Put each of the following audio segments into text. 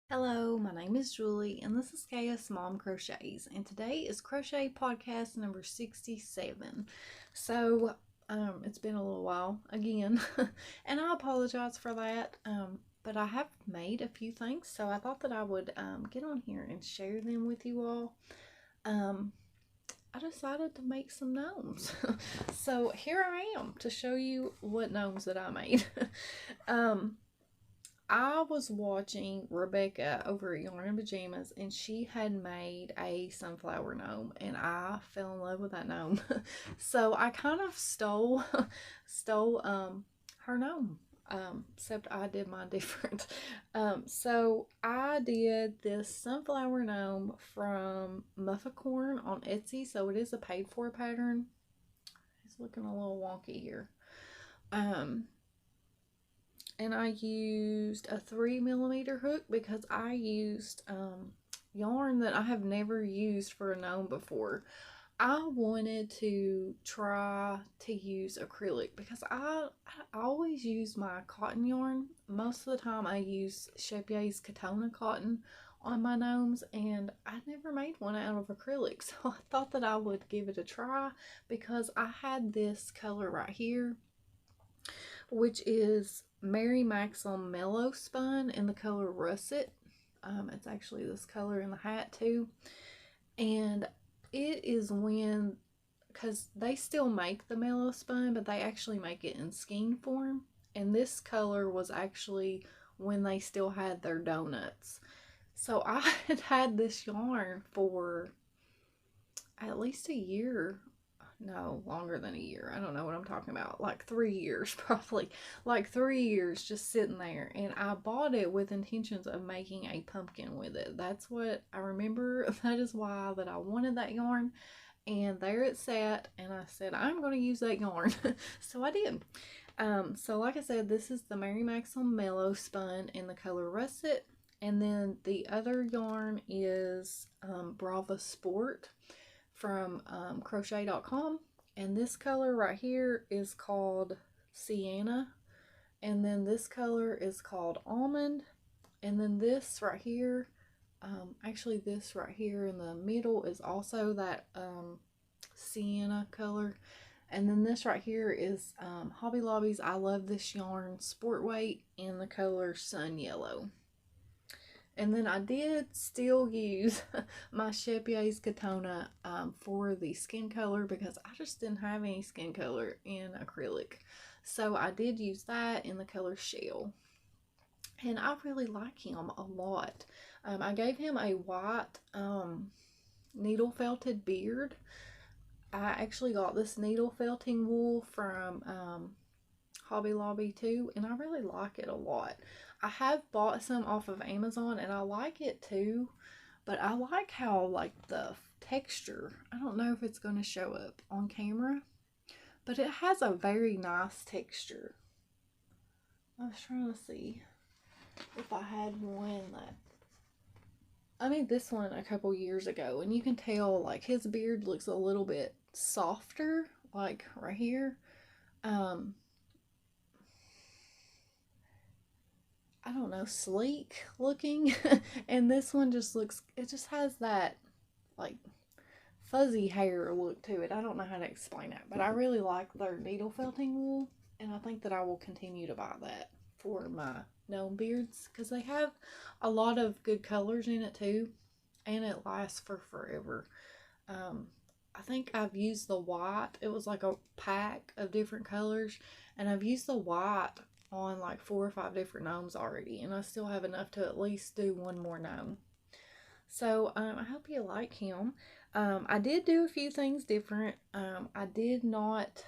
Hello, my name is Julie, and this is KS Mom Crochets, and today is Crochet Podcast number 67. It's been a little while again, and I apologize for that, but I have made a few things, so I thought that I would get on here and share them with you all. I decided to make some gnomes, so here I am to show you what gnomes that I made. I was watching Rebecca over at Yarn and Pajamas, and she had made a sunflower gnome, and I fell in love with that gnome. So I kind of stole her gnome. Except I did mine different. So I did this sunflower gnome from Mufficorn on Etsy. So it is a paid for pattern. It's looking a little wonky here. And I used a 3mm hook because I used yarn that I have never used for a gnome before. I wanted to try to use acrylic because I always use my cotton yarn. Most of the time I use Chepier's Katona cotton on my gnomes, and I never made one out of acrylic, so I thought that I would give it a try because I had this color right here, which is Mary Maxim Mellow Spun in the color Russet. It's actually this color in the hat too. And it is because they still make the Mellow Spun, but they actually make it in skein form. And this color was actually when they still had their donuts. So I had this yarn for at least a year. No, longer than a year. I don't know what I'm talking about. Like 3 years, probably. Like 3 years just sitting there. And I bought it with intentions of making a pumpkin with it. That's what I remember. That is why that I wanted that yarn. And there it sat. And I said, I'm going to use that yarn. So I did. So like I said, this is the Mary Maxim Mellow Spun in the color Russet. And then the other yarn is Brava Sport from crochet.com, and this color right here is called Sienna, and then this color is called Almond, and then this right here, actually this right here in the middle is also that Sienna color, and then this right here is Hobby Lobby's I Love This Yarn Sport Weight in the color Sun Yellow. And then I did still use my Chepier's Katona for the skin color because I just didn't have any skin color in acrylic. So I did use that in the color Shell. And I really like him a lot. I gave him a white needle felted beard. I actually got this needle felting wool from Hobby Lobby too, and I really like it a lot. I have bought some off of Amazon and I like it too, but I like how like the texture, I don't know if it's going to show up on camera, but it has a very nice texture. I was trying to see if I had one that I made this one a couple years ago, and you can tell like his beard looks a little bit softer, like right here. I don't know, sleek looking. And this one just looks, it just has that like fuzzy hair look to it. I don't know how to explain it, but I really like their needle felting wool, and I think that I will continue to buy that for my gnome beards because they have a lot of good colors in it too, and it lasts for forever. I think I've used the white. It was like a pack of different colors, and I've used the white on like 4 or 5 different gnomes already, and I still have enough to at least do one more gnome. So I hope you like him. I did do a few things different. I did not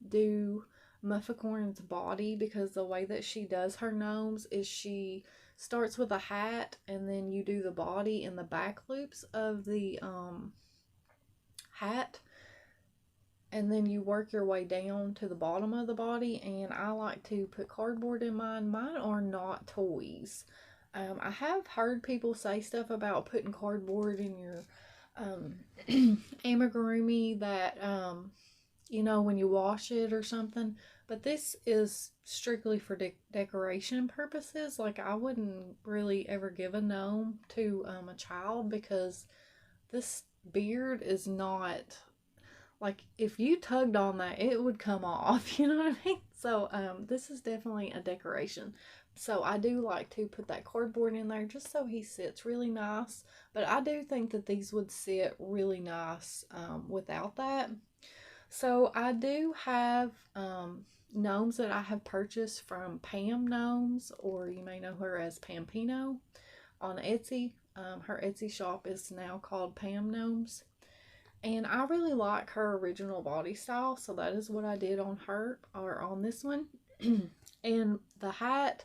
do Mufficorn's body because the way that she does her gnomes is she starts with a hat, and then you do the body and the back loops of the hat, and then you work your way down to the bottom of the body. And I like to put cardboard in mine. Mine are not toys. I have heard people say stuff about putting cardboard in your amigurumi that you know, when you wash it or something, But this is strictly for decoration purposes. Like, I wouldn't really ever give a gnome to a child, because this beard is not, like, if you tugged on that, it would come off. You know what I mean? So this is definitely a decoration. So I do like to put that cardboard in there just so he sits really nice. But I do think that these would sit really nice without that. So I do have gnomes that I have purchased from Pam Gnomes, or you may know her as Pampino, on Etsy. Her Etsy shop is now called Pam Gnomes. And I really like her original body style, so that is what I did on her, or on this one. And the hat,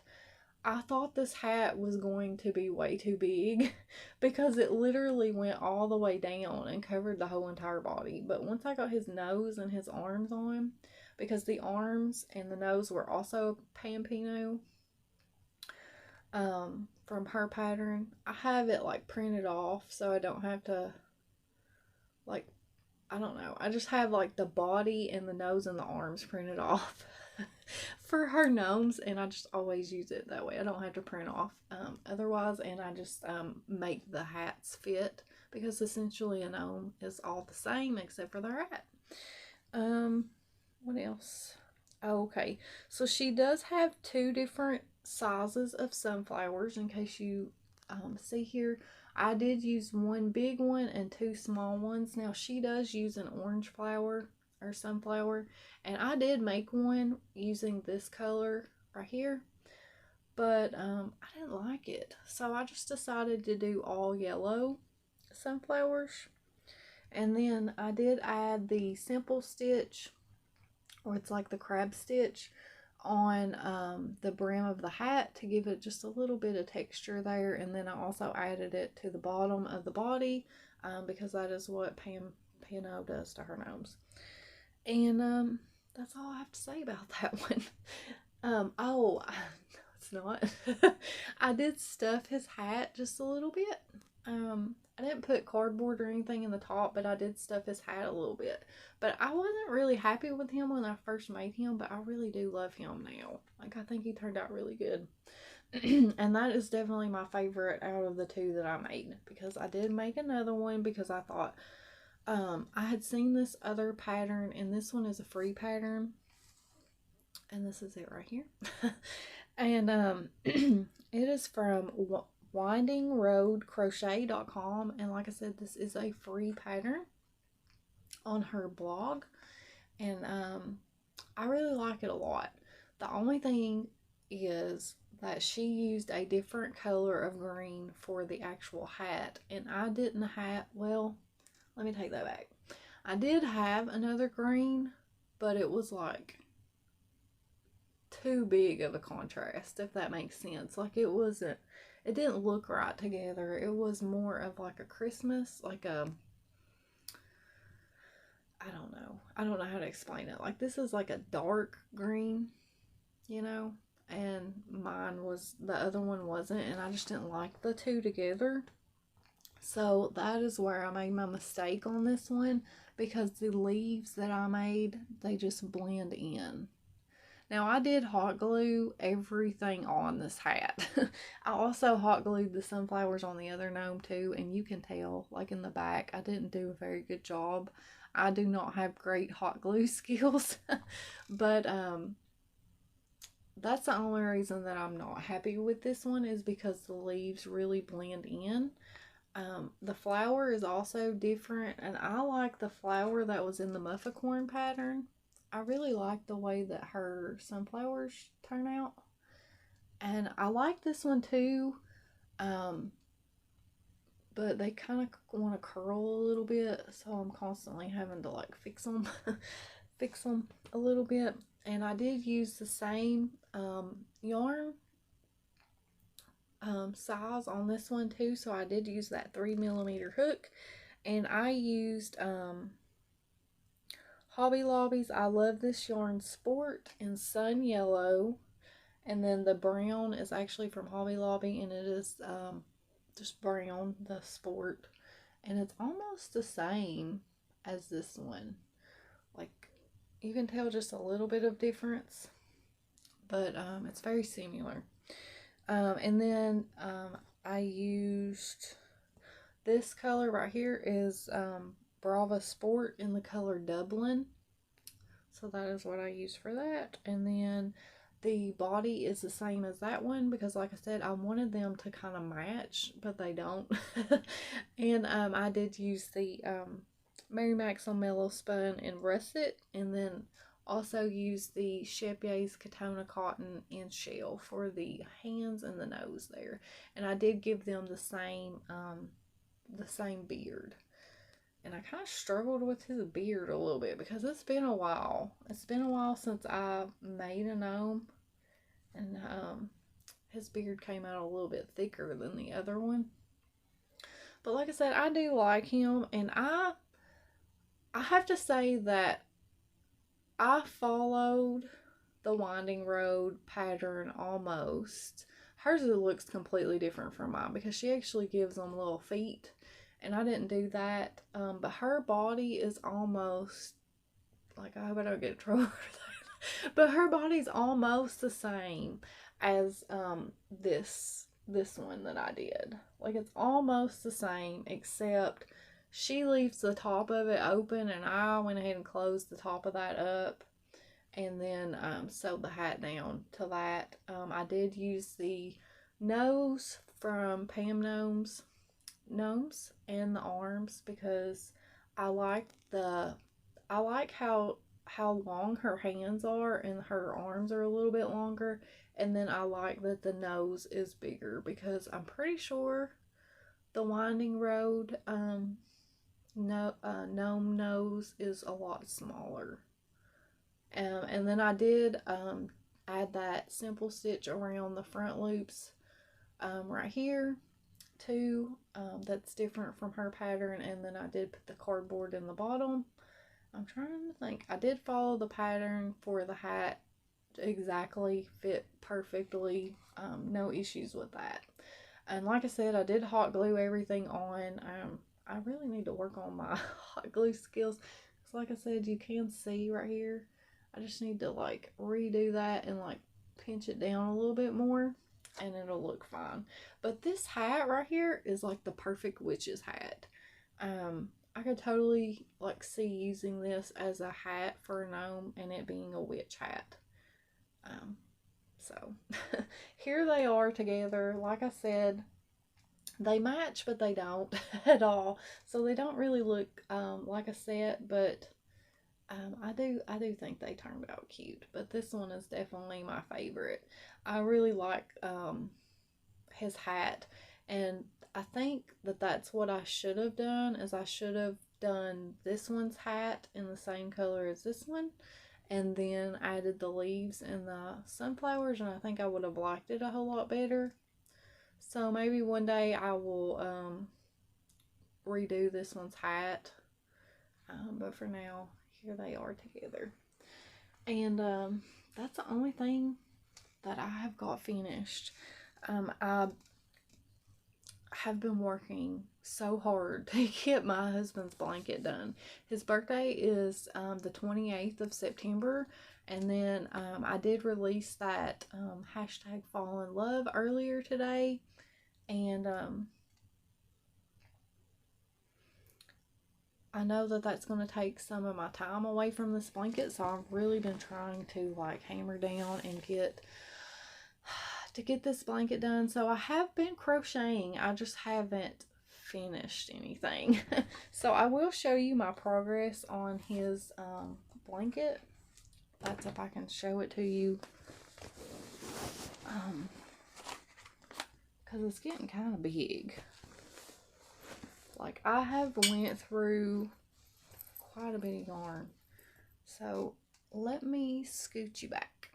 I thought this hat was going to be way too big because it literally went all the way down and covered the whole entire body. But once I got his nose and his arms on, because the arms and the nose were also Pampino from her pattern, I have it like printed off so I don't have to, like, I don't know. I just have like the body and the nose and the arms printed off for her gnomes, and I just always use it that way. I don't have to print off otherwise, and I just make the hats fit, because essentially a gnome is all the same except for their hat. What else? Okay, so she does have 2 different sizes of sunflowers, in case you see here. I did use 1 big one and 2 small ones. Now, she does use an orange flower or sunflower, and I did make one using this color right here, but I didn't like it, so I just decided to do all yellow sunflowers. And then I did add the simple stitch, or it's like the crab stitch, on the brim of the hat to give it just a little bit of texture there. And then I also added it to the bottom of the body, because that is what Pam Pino does to her gnomes. And that's all I have to say about that one. Oh, it's not. I did stuff his hat just a little bit. I didn't put cardboard or anything in the top, but I did stuff his hat a little bit. But I wasn't really happy with him when I first made him, but I really do love him now. Like, I think he turned out really good. And that is definitely my favorite out of the 2 that I made, because I did make another one because I thought I had seen this other pattern, and this one is a free pattern, and this is it right here. And it is from windingroadcrochet.com, and like I said, this is a free pattern on her blog, and I really like it a lot. The only thing is that she used a different color of green for the actual hat, and I didn't have, well, let me take that back. I did have another green, but it was like too big of a contrast, if that makes sense. Like, it didn't look right together. It was more of like a Christmas, like a, I don't know how to explain it. Like, this is like a dark green, you know, and the other one wasn't, and I just didn't like the 2 together. So that is where I made my mistake on this one, because the leaves that I made, they just blend in. Now, I did hot glue everything on this hat. I also hot glued the sunflowers on the other gnome too, and you can tell, like in the back, I didn't do a very good job. I do not have great hot glue skills, but that's the only reason that I'm not happy with this one, is because the leaves really blend in. The flower is also different, and I like the flower that was in the Mufficorn pattern. I really like the way that her sunflowers turn out, and I like this one too, but they kind of want to curl a little bit, so I'm constantly having to like fix them fix them a little bit. And I did use the same yarn size on this one too, so I did use that 3mm hook, and I used Hobby Lobby's I Love This Yarn Sport in Sun Yellow, and then the brown is actually from Hobby Lobby, and it is just brown, the Sport, and it's almost the same as this one. Like, You can tell just a little bit of difference, but it's very similar. And then I used this color right here is Brava Sport in the color Dublin. So that is what I use for that. And then the body is the same as that one because, like I said, I wanted them to kind of match, but they don't. And I did use the Mary Max on Mellow Spun in Russet, and then also use the Shepier's Katona Cotton in Shell for the hands and the nose there. And I did give them the same beard. And I kind of struggled with his beard a little bit because it's been a while. It's been a while since I made a gnome. And his beard came out a little bit thicker than the other one. But like I said, I do like him. And I have to say that I followed the Winding Road pattern almost. Hers looks completely different from mine because she actually gives them little feet. And I didn't do that. But her body is almost, like, I hope I don't get in trouble for that. But her body's almost the same as this one that I did. Like, it's almost the same, except she leaves the top of it open, and I went ahead and closed the top of that up. And then sewed the hat down to that. I did use the nose from Pam Gnomes and the arms because I like how long her hands are and her arms are a little bit longer, and then I like that the nose is bigger because I'm pretty sure the Winding Road gnome nose is a lot smaller. And then I did add that simple stitch around the front loops right here too. That's different from her pattern. And then I did put the cardboard in the bottom. I'm trying to think. I did follow the pattern for the hat exactly, fit perfectly. No issues with that. And like I said, I did hot glue everything on. I really need to work on my hot glue skills. Because like I said, you can see right here. I just need to like redo that and like pinch it down a little bit more and it'll look fine. But this hat right here is like the perfect witch's hat. I could totally like see using this as a hat for a gnome and it being a witch hat. So here they are together. Like I said, they match, but they don't at all. So they don't really look like a set, but I do think they turned out cute, but this one is definitely my favorite. I really like his hat, and I think that that's what I should have done, is I should have done this one's hat in the same color as this one, and then added the leaves and the sunflowers, and I think I would have liked it a whole lot better. So maybe one day I will redo this one's hat, but for now, here they are together. And that's the only thing that I have got finished. I have been working so hard to get my husband's blanket done. His birthday is the 28th of September, and then I did release that hashtag Fall in Love earlier today, and I know that that's going to take some of my time away from this blanket, so I've really been trying to like hammer down and get this blanket done. So I have been crocheting, I just haven't finished anything. So I will show you my progress on his blanket. That's if I can show it to you, because it's getting kind of big. Like, I have went through quite a bit of yarn. So let me scoot you back.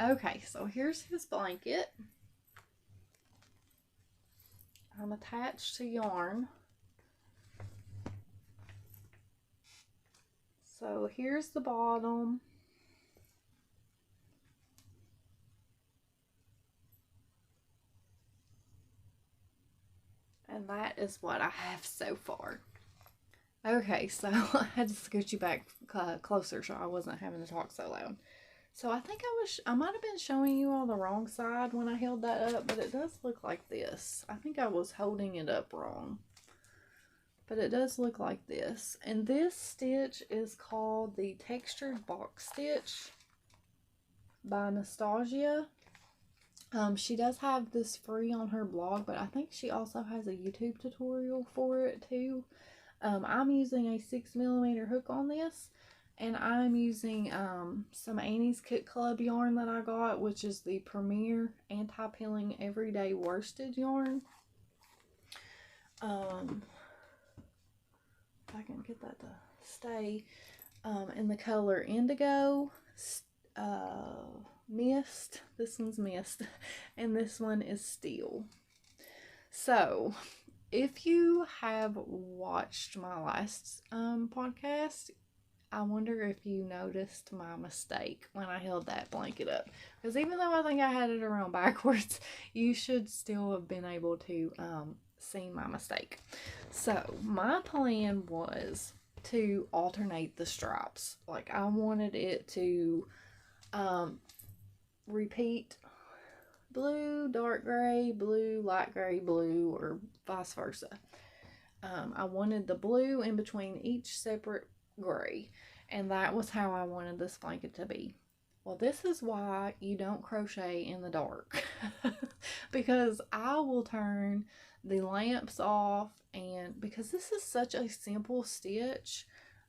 Okay, so here's his blanket. I'm attached to yarn. So here's the bottom. And that is what I have so far. Okay, so I had to scoot you back closer so I wasn't having to talk so loud. So I might have been showing you on the wrong side when I held that up, but it does look like this. I think I was holding it up wrong, but it does look like this. And this stitch is called the Textured Box Stitch by Nastasia. She does have this free on her blog, but I think she also has a YouTube tutorial for it too. I'm using a 6mm hook on this, and I'm using some Annie's Kit Club yarn that I got, which is the Premier Anti-Pilling Everyday Worsted yarn. If I can get that to stay, in the color Indigo, Mist. This one's Mist, and this one is Steel. So, if you have watched my last podcast, I wonder if you noticed my mistake when I held that blanket up. Because even though I think I had it around backwards, you should still have been able to see my mistake. So, my plan was to alternate the stripes. Like, I wanted it to repeat blue, dark gray, blue, light gray, blue, or vice versa. I wanted the blue in between each separate gray, and that was how I wanted this blanket to be. Well, this is why you don't crochet in the dark, because I will turn the lamps off, and because this is such a simple stitch,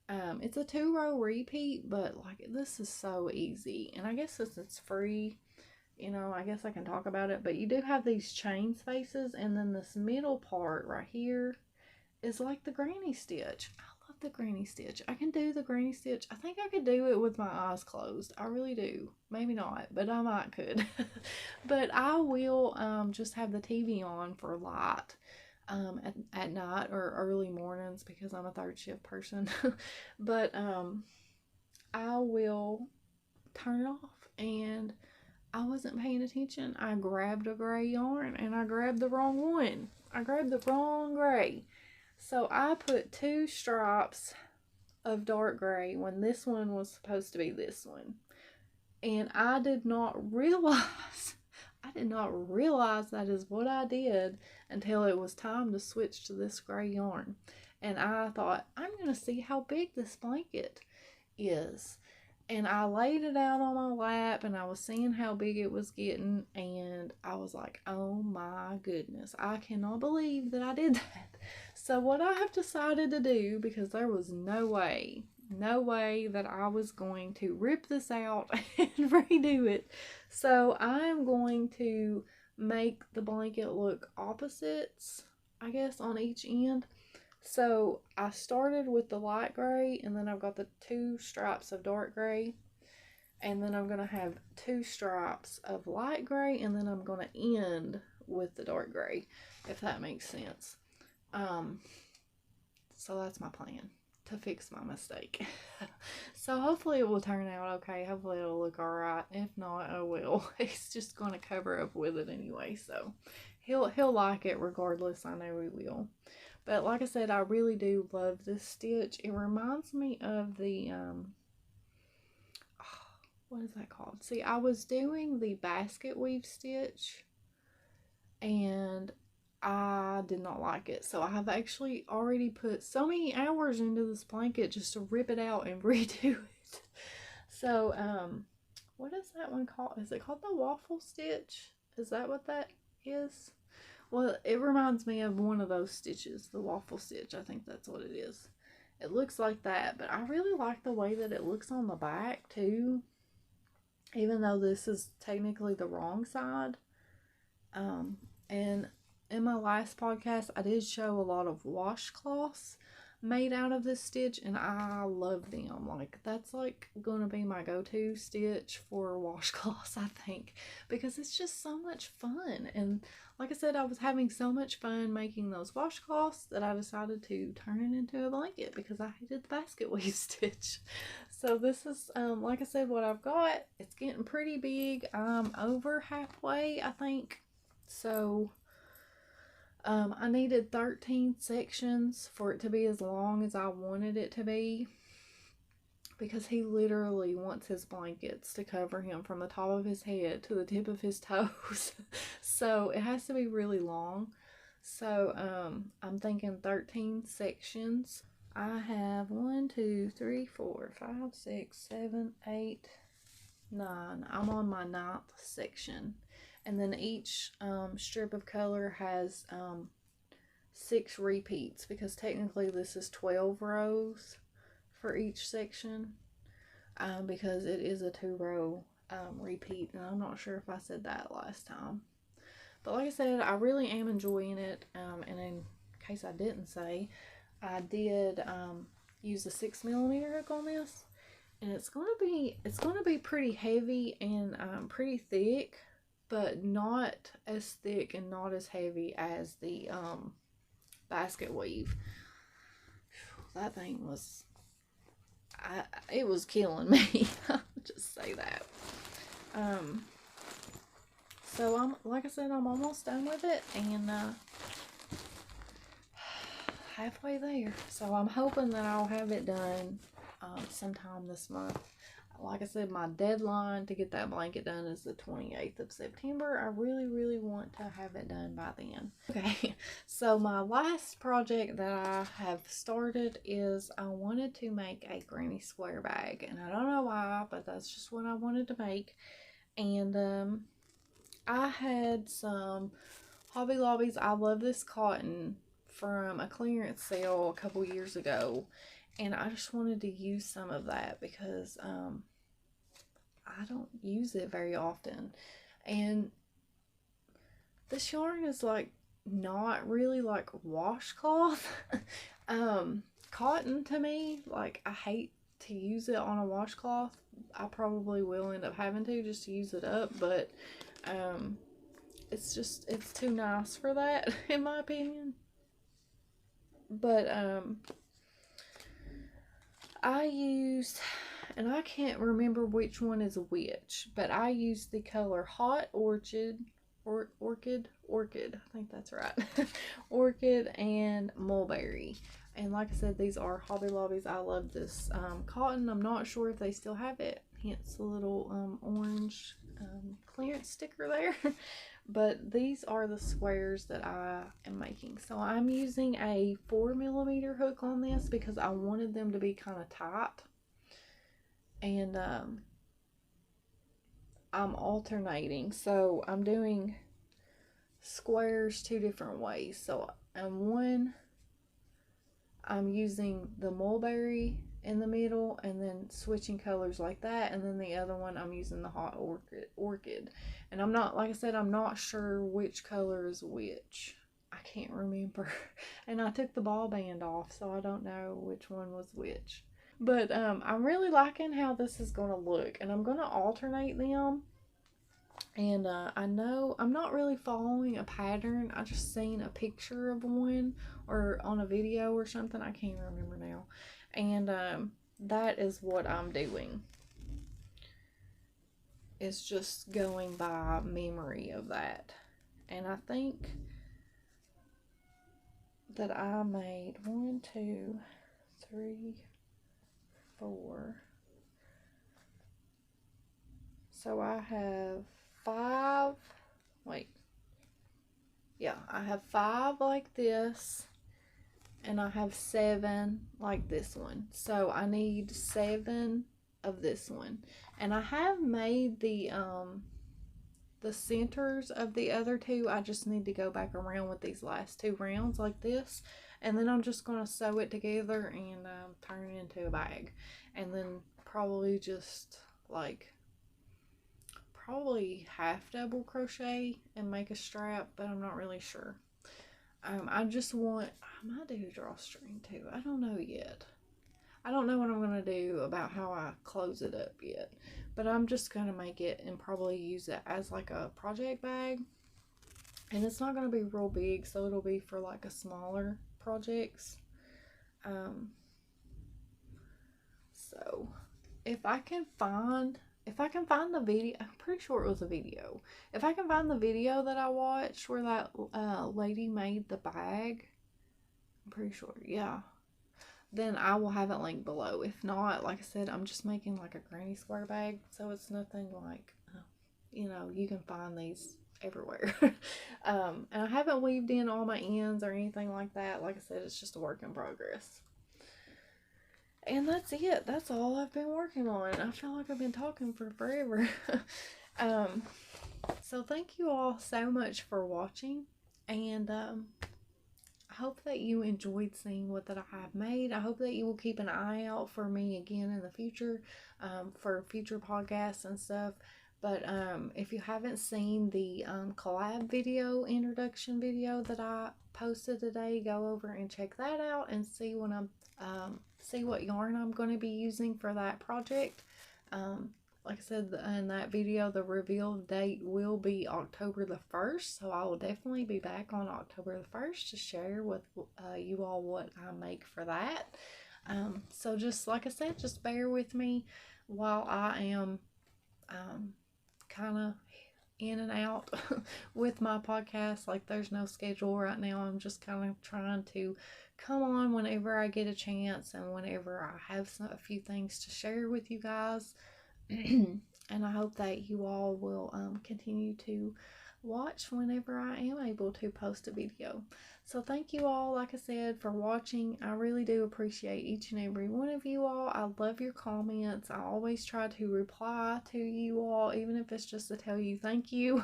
it's a 2-row repeat, but like this is so easy, and I guess since it's free, you know, I guess I can talk about it, but you do have these chain spaces, and then this middle part right here is like the granny stitch. I love the granny stitch. I can do the granny stitch. I think I could do it with my eyes closed. I really do. Maybe not, but I might could. But I will just have the TV on for light at night or early mornings because I'm a third shift person. But I will turn it off, and I wasn't paying attention. I grabbed a gray yarn and I grabbed the wrong one. I grabbed the wrong gray. So I put 2 stripes of dark gray when this one was supposed to be this one. And I did not realize that is what I did until it was time to switch to this gray yarn. And I thought, I'm going to see how big this blanket is. And I laid it out on my lap, and I was seeing how big it was getting, and I was like, oh my goodness, I cannot believe that I did that. So what I have decided to do, because there was no way that I was going to rip this out and redo it. So I'm going to make the blanket look opposites, I guess, on each end. So I started with the light gray, and then I've got the 2 stripes of dark gray, and then I'm going to have 2 stripes of light gray, and then I'm going to end with the dark gray, if that makes sense. So that's my plan, to fix my mistake. So hopefully it will turn out okay. Hopefully it'll look alright. If not, oh well. He's just going to cover up with it anyway, so he'll like it regardless. I know he will. But like I said, I really do love this stitch. It reminds me of the, what is that called? See, I was doing the basket weave stitch, and I did not like it. So I have actually already put so many hours into this blanket just to rip it out and redo it. So, what is that one called? Is it called the waffle stitch? Is that what that is? Well, it reminds me of one of those stitches, the waffle stitch. I think that's what it is. It looks like that, but I really like the way that it looks on the back too, even though this is technically the wrong side. And in my last podcast, I did show a lot of washcloths made out of this stitch, and I love them. Like, that's like gonna be my go-to stitch for washcloths, I think, because it's just so much fun. And like I said, I was having so much fun making those washcloths that I decided to turn it into a blanket because I hated the basket weave stitch. So this is, like I said, what I've got. It's getting pretty big. I'm over halfway, I think. So I needed 13 sections for it to be as long as I wanted it to be, because he literally wants his blankets to cover him from the top of his head to the tip of his toes. So it has to be really long. So I'm thinking 13 sections. I have 1, 2, 3, 4, 5, 6, 7, 8, 9. I'm on my 9th section. And then each strip of color has 6 repeats, because technically this is 12 rows for each section, because it is a 2-row repeat, and I'm not sure if I said that last time. But like I said, I really am enjoying it, and in case I didn't say, I did use a 6mm hook on this, and it's gonna be pretty heavy and pretty thick, but not as thick and not as heavy as the basket weave. That thing was, it was killing me. I'll just say that. So like I said, I'm almost done with it, and halfway there. So I'm hoping that I'll have it done sometime this month. Like I said, my deadline to get that blanket done is the 28th of September. I really, really want to have it done by then. Okay, so my last project that I have started is I wanted to make a granny square bag. And I don't know why, but that's just what I wanted to make. And I had some Hobby Lobby's I Love This Cotton from a clearance sale a couple years ago. And I just wanted to use some of that because I don't use it very often. And this yarn is like not really like washcloth. Cotton to me, like I hate to use it on a washcloth. I probably will end up having to just use it up, but it's too nice for that in my opinion. But I used, and I can't remember which one is which, but I used the color Hot Orchid, Orchid, I think that's right, Orchid and Mulberry. And like I said, these are Hobby Lobby's I Love This Cotton. I'm not sure if they still have it, hence the little orange clearance sticker there. But these are the squares that I am making. So I'm using a 4mm hook on this because I wanted them to be kind of tight. And I'm alternating. So I'm doing squares 2 different ways. So one, I'm using the mulberry in the middle and then switching colors like that, and then the other one I'm using the Hot Orchid. And I'm not, like I said, I'm not sure which color is which. I can't remember. And I took the ball band off, so I don't know which one was which. But I'm really liking how this is going to look, and I'm going to alternate them. And I know I'm not really following a pattern. I just seen a picture of one or on a video or something. I can't remember now. And that is what I'm doing. It's just going by memory of that. And I think that I made 1, 2, 3, 4. So I have 5. Wait. Yeah, I have 5 like this. And I have 7 like this one. So I need 7 of this one. And I have made the centers of the other 2. I just need to go back around with these last 2 rounds like this. And then I'm just going to sew it together and turn it into a bag. And then probably just like, probably half double crochet and make a strap, but I'm not really sure. I might do a drawstring too. I don't know yet. I don't know what I'm going to do about how I close it up yet. But I'm just going to make it and probably use it as like a project bag. And it's not going to be real big, so it'll be for like a smaller projects. So if I can find if I can find the video, I'm pretty sure it was a video. If I can find the video that I watched where that lady made the bag, I'm pretty sure, yeah, then I will have it linked below. If not, like I said, I'm just making like a granny square bag, so it's nothing like, you know, you can find these everywhere. And I haven't weaved in all my ends or anything like that. Like I said, it's just a work in progress. And that's it. That's all I've been working on. I feel like I've been talking for forever. So thank you all so much for watching, and I hope that you enjoyed seeing what that I have made. I hope that you will keep an eye out for me again in the future, for future podcasts and stuff. But if you haven't seen the collab video, introduction video that I posted today, go over and check that out and see what see what yarn I'm going to be using for that project. Like I said in that video, the reveal date will be October the 1st, so I will definitely be back on October the 1st to share with you all what I make for that. So just like I said, just bear with me while I am kind of in and out with my podcast. Like, there's no schedule right now. I'm just kind of trying to come on whenever I get a chance and whenever I have a few things to share with you guys. And I hope that you all will continue to watch whenever I am able to post a video. So thank you all, like I said, for watching. I really do appreciate each and every one of you all. I love your comments. I always try to reply to you all, even if it's just to tell you thank you,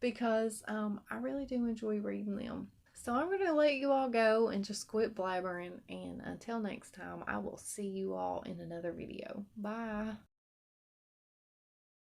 because I really do enjoy reading them. So I'm going to let you all go and just quit blabbering, and until next time, I will see you all in another video. Bye.